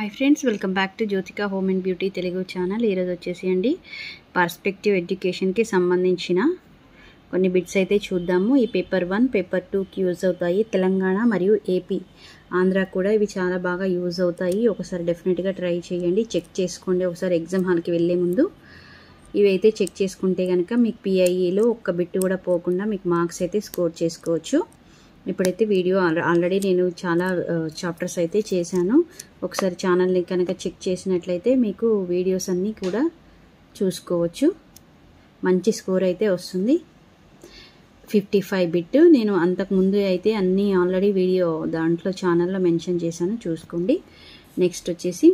Hi friends welcome back to Jyothika home and beauty Telugu channel. ఈ రోజు వచ్చేసి పర్స్పెక్టివ్ ఎడ్యుకేషన్ కి సంబంధించిన కొన్ని బిట్స్ అయితే చూద్దాము। ఈ పేపర్ 1 పేపర్ 2 కి యూజ్ అవుతాయి। తెలంగాణ మరియు ఏపీ ఆంధ్ర కూడా ఇవి చాలా బాగా యూజ్ అవుతాయి। ఒకసారి డెఫినెట్ గా ట్రై చేయండి, చెక్ చేసుకోండి। ఒకసారి ఎగ్జామ్ హాల్ కి వెళ్ళే ముందు ఇవి అయితే చెక్ చేసుకుంటే గనుక మీకు PIE లో ఒక్క బిట్ కూడా పోకుండా మీకు మార్క్స్ అయితే స్కోర్ చేసుకోవచ్చు। ఇప్పుడైతే వీడియో ఆల్రెడీ నేను చాలా చాప్టర్స్ అయితే చేశాను। ఒకసారి ఛానల్ ని కనుక చెక్ చేసినట్లయితే మీకు వీడియోస్ అన్నీ కూడా చూసుకోవచ్చు। మంచి స్కోర్ అయితే వస్తుంది। 55 బిట్ నేను అంతకు ముందు అయితే అన్నీ ఆల్రెడీ వీడియో దాంట్లో ఛానల్లో మెన్షన్ చేశాను, చూసుకోండి। నెక్స్ట్ వచ్చేసి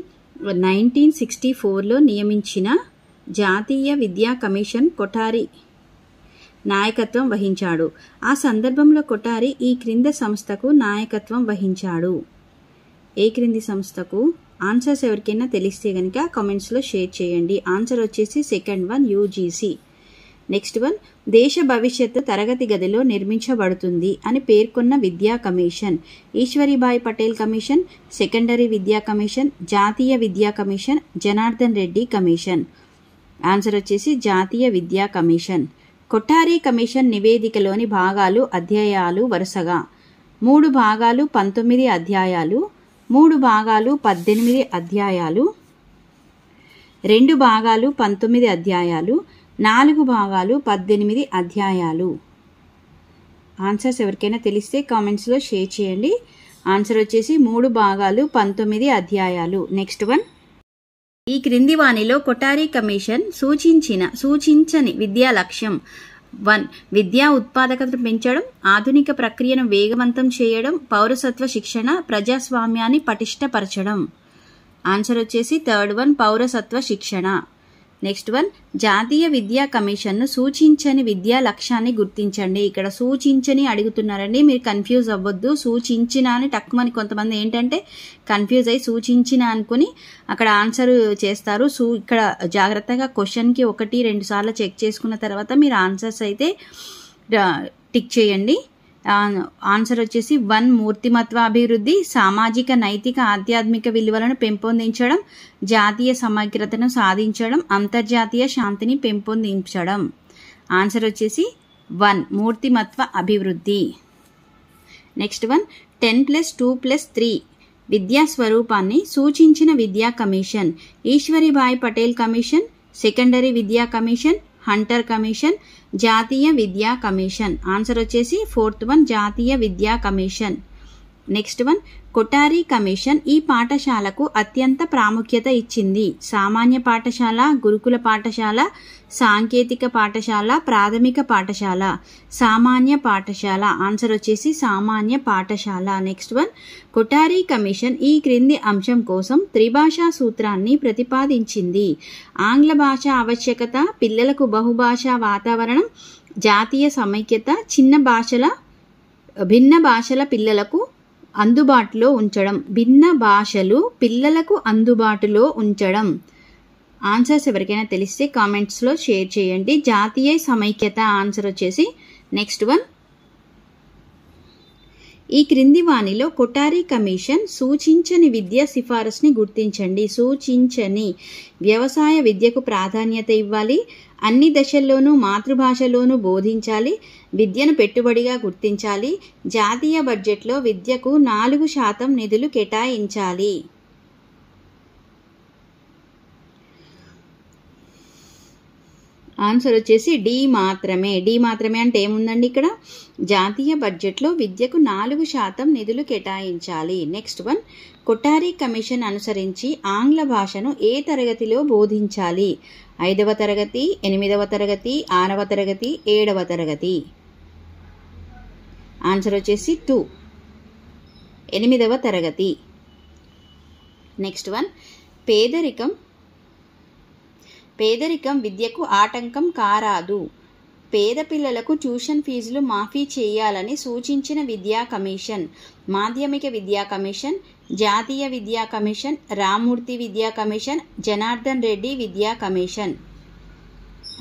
1964లో నియమించిన జాతీయ విద్యా కమిషన్ కొఠారి నాయకత్వం వహించాడు। ఆ సందర్భంలో కొఠారి ఈ క్రింద సంస్థకు నాయకత్వం వహించాడు। ఏ క్రింది సంస్థకు? ఆన్సర్స్ ఎవరికైనా తెలిస్తే గనుక కామెంట్స్ లో షేర్ చేయండి। ఆన్సర్ వచ్చేసి second one UGC। Next one దేశ భవిష్యత్తు తరగతి గదిలో నిర్మించబడుతుంది అని పేర్కొన్న విద్యా commission? Eshwari Bai Patel commission, secondary విద్యా కమిషన్, జాతీయ విద్యా commission, Janardhan Reddy commission. Answer వచ్చేసి జాతీయ విద్యా కమిషన్। కొఠారి కమిషన్ నివేదికలోని భాగాలు అధ్యాయాలు వరుసగా 3 భాగాలు 19 అధ్యాయాలు, 3 భాగాలు 18 అధ్యాయాలు, 2 భాగాలు 19 అధ్యాయాలు, 4 భాగాలు 18 అధ్యాయాలు। ఆన్సర్స్ ఎవరికైనా తెలిస్తే కామెంట్స్ లో షేర్ చేయండి। ఆన్సర్ వచ్చేసి 3 భాగాలు 19 అధ్యాయాలు। నెక్స్ట్ వన్ ఈ క్రింది వానిలో కొఠారి కమిషన్ సూచించని విద్యా లక్ష్యం? 1 విద్యా ఉత్పాదకతను పెంచడం, ఆధునిక ప్రక్రియను వేగవంతం చేయడం, పౌరసత్వ శిక్షణ, ప్రజాస్వామ్యాన్ని పటిష్టపరచడం। ఆన్సర్ వచ్చేసి థర్డ్ వన్ పౌరసత్వ శిక్షణ। నెక్స్ట్ వన్ జాతీయ విద్యా కమిషన్ సూచించని విద్యా లక్ష్యాన్ని గుర్తించండి। ఇక్కడ సూచించని అడుగుతున్నారండి, మీరు కన్ఫ్యూజ్ అవ్వద్దు। సూచించిన అని తక్కువని కొంతమంది ఏంటంటే కన్ఫ్యూజ్ అయ్యి సూచించిన అనుకుని అక్కడ ఆన్సర్ చేస్తారు। ఇక్కడ జాగ్రత్తగా క్వశ్చన్కి 1-2 సార్లు చెక్ చేసుకున్న తర్వాత మీరు ఆన్సర్స్ అయితే టిక్ చేయండి। ఆన్సర్ వచ్చేసి 1 మూర్తిమత్వ అభివృద్ధి, సామాజిక నైతిక ఆధ్యాత్మిక విలువలను పెంపొందించడం, జాతీయ సమగ్రతను సాధించడం, అంతర్జాతీయ శాంతిని పెంపొందించడం। ఆన్సర్ వచ్చేసి 1 మూర్తిమత్వ అభివృద్ధి। నెక్స్ట్ వన్ 10+2+3 విద్యా స్వరూపాన్ని సూచించిన విద్యా commission? Eshwari Bai Patel commission, secondary విద్యా కమిషన్, హంటర్ కమిషన్, జాతీయ విద్యా కమిషన్। ఆన్సర్ వచ్చేసి ఫోర్త్ వన్ జాతీయ విద్యా commission. Next one Kothari commission ఈ పాఠశాలకు అత్యంత ప్రాముఖ్యత ఇచ్చింది? సామాన్య పాఠశాల, గురుకుల పాఠశాల, సాంకేతిక పాఠశాల, ప్రాథమిక పాఠశాల? సామాన్య పాఠశాల। ఆన్సర్ వచ్చేసి సామాన్య పాఠశాల। నెక్స్ట్ వన్ కొఠారి కమిషన్ ఈ క్రింది అంశం కోసం త్రిభాషా సూత్రాన్ని ప్రతిపాదించింది? ఆంగ్ల భాష ఆవశ్యకత, పిల్లలకు బహుభాషా వాతావరణం, జాతీయ సమైక్యత, భిన్న భాషల పిల్లలకు అందుబాటులో ఉంచడం। భిన్న భాషలు పిల్లలకు అందుబాటులో ఉంచడం। ఆన్సర్స్ ఎవరికైనా తెలిస్తే కామెంట్స్ లో షేర్ చేయండి। జాతీయ సమైక్యత ఆన్సర్ వచ్చేసి నెక్స్ట్ వన్ ఈ క్రింది వానిలో కొఠారి కమిషన్ సూచించని విద్యా సిఫారసుని గుర్తించండి? సూచించని వ్యవసాయ విద్యకు ప్రాధాన్యత ఇవ్వాలి, అన్ని దశల్లోనూ మాతృభాషలోనూ బోధించాలి, విద్యను పెట్టుబడిగా గుర్తించాలి, జాతీయ బడ్జెట్లో విద్యకు 4% నిధులు కేటాయించాలి। ఆన్సర్ వచ్చేసి డి మాత్రమే। డి మాత్రమే అంటే ఏముందండి ఇక్కడ? జాతీయ బడ్జెట్లో విద్యకు 4% నిధులు కేటాయించాలి। నెక్స్ట్ వన్ కొఠారి కమిషన్ అనుసరించి ఆంగ్ల భాషను ఏ తరగతిలో బోధించాలి? 5వ తరగతి, 8వ తరగతి, 6వ తరగతి, 7వ తరగతి? ఆన్సర్ వచ్చేసి 2 8వ తరగతి। నెక్స్ట్ వన్ పేదరికం విద్యకు ఆటంకం కారాదు, పేద పిల్లలకు ట్యూషన్ ఫీజులు మాఫీ చేయాలని సూచించిన విద్యా కమిషన్? మాధ్యమిక విద్యా కమిషన్, జాతీయ విద్యా కమిషన్, రామూర్తి విద్యా కమిషన్, జనార్దన్ రెడ్డి విద్యా కమిషన్?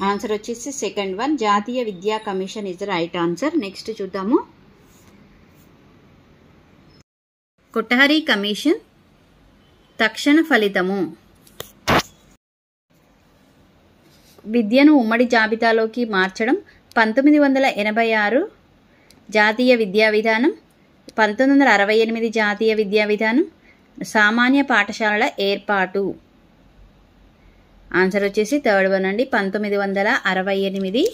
ఆన్సర్ వచ్చేసి సెకండ్ వన్ జాతీయ విద్యా commission is the right answer. Next చూద్దాము కొఠారి కమిషన్ తక్షణ ఫలితము. విద్యను ఉమ్మడి జాబితాలోకి మార్చడం. 1986 జాతీయ విద్యా విధానం, 1968 జాతీయ విద్యా విధానం, సామాన్య పాఠశాలల ఏర్పాటు. ఆన్సర్ వచ్చేసి థర్డ్ వన్ అండి, 1968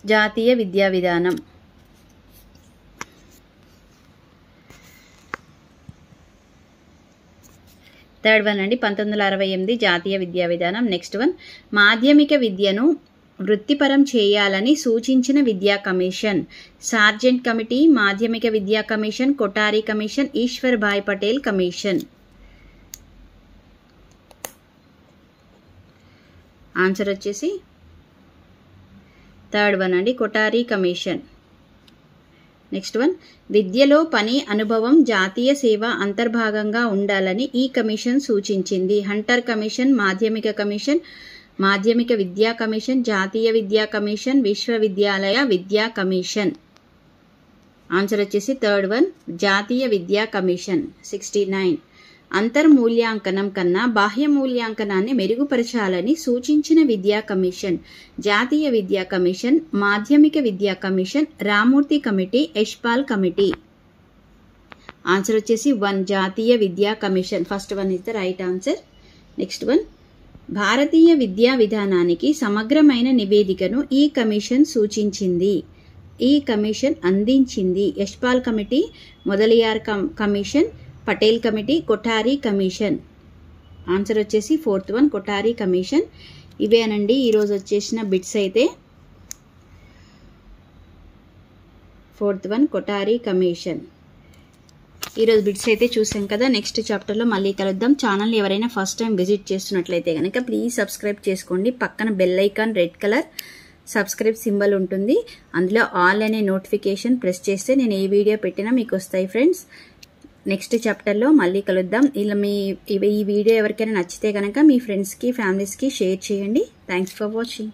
జాతీయ విద్యా విధానం. థర్డ్ వన్ అండి, 1968 జాతీయ విద్యా విధానం. నెక్స్ట్ వన్, మాధ్యమిక విద్యను వృత్తిపరం చేయాలని సూచించిన విద్యా కమిషన్. సార్జెంట్ కమిటీ, మాధ్యమిక విద్యా కమిషన్, కొఠారి కమిషన్, ఈశ్వర్ భాయ్ పటేల్ కమిషన్. ఆన్సర్ వచ్చేసి థర్డ్ వన్ అండి, కొఠారి కమిషన్. నెక్స్ట్ వన్, విద్యలో పని అనుభవం జాతీయ సేవ అంతర్భాగంగా ఉండాలని ఈ కమిషన్ సూచించింది. హంటర్ కమిషన్, మాధ్యమిక కమిషన్, మాధ్యమిక విద్యా కమిషన్, జాతీయ విద్యా కమిషన్, విశ్వవిద్యాలయ విద్యా కమిషన్. ఆన్సర్ వచ్చేసి థర్డ్ వన్, జాతీయ విద్యా కమిషన్. 69, అంతర్మూల్యాంకనం కన్నా బాహ్య మూల్యాంకనాన్ని మెరుగుపరచాలని సూచించిన విద్యా కమిషన్. జాతీయ విద్యా కమిషన్, మాధ్యమిక విద్యా commission, Ramamurthy committee, Yashpal committee. Answer వచ్చేసి 1, జాతీయ విద్యా commission. First one is the right answer. Next one, భారతీయ విద్యా విధానానికి సమగ్రమైన నివేదికను ఈ కమిషన్ సూచించింది. ఈ కమిషన్ అందించింది. Yashpal committee, Mudaliar commission, Patel committee, Kothari commission. Answer వచ్చేసి ఫోర్త్ వన్, కొఠారి కమిషన్. ఇవేనండి ఈరోజు వచ్చేసిన బిట్స్ అయితే. Fourth one, Kothari commission. ఈరోజు బిట్స్ అయితే చూసాం కదా. నెక్స్ట్ చాప్టర్లో మళ్ళీ కలుద్దాం. ఛానల్ని ఎవరైనా ఫస్ట్ టైం విజిట్ చేస్తున్నట్లయితే కనుక ప్లీజ్ సబ్స్క్రైబ్ చేసుకోండి. పక్కన bell icon red colour subscribe symbol ఉంటుంది, అందులో ఆల్ అనే నోటిఫికేషన్ ప్రెస్ చేస్తే నేను ఏ వీడియో పెట్టినా మీకు వస్తాయి ఫ్రెండ్స్. నెక్స్ట్ చాప్టర్లో మళ్ళీ కలుద్దాం. ఇలా ఈ వీడియో ఎవరికైనా నచ్చితే కనుక మీ ఫ్రెండ్స్కి ఫ్యామిలీస్కి షేర్ చేయండి. Thanks for watching.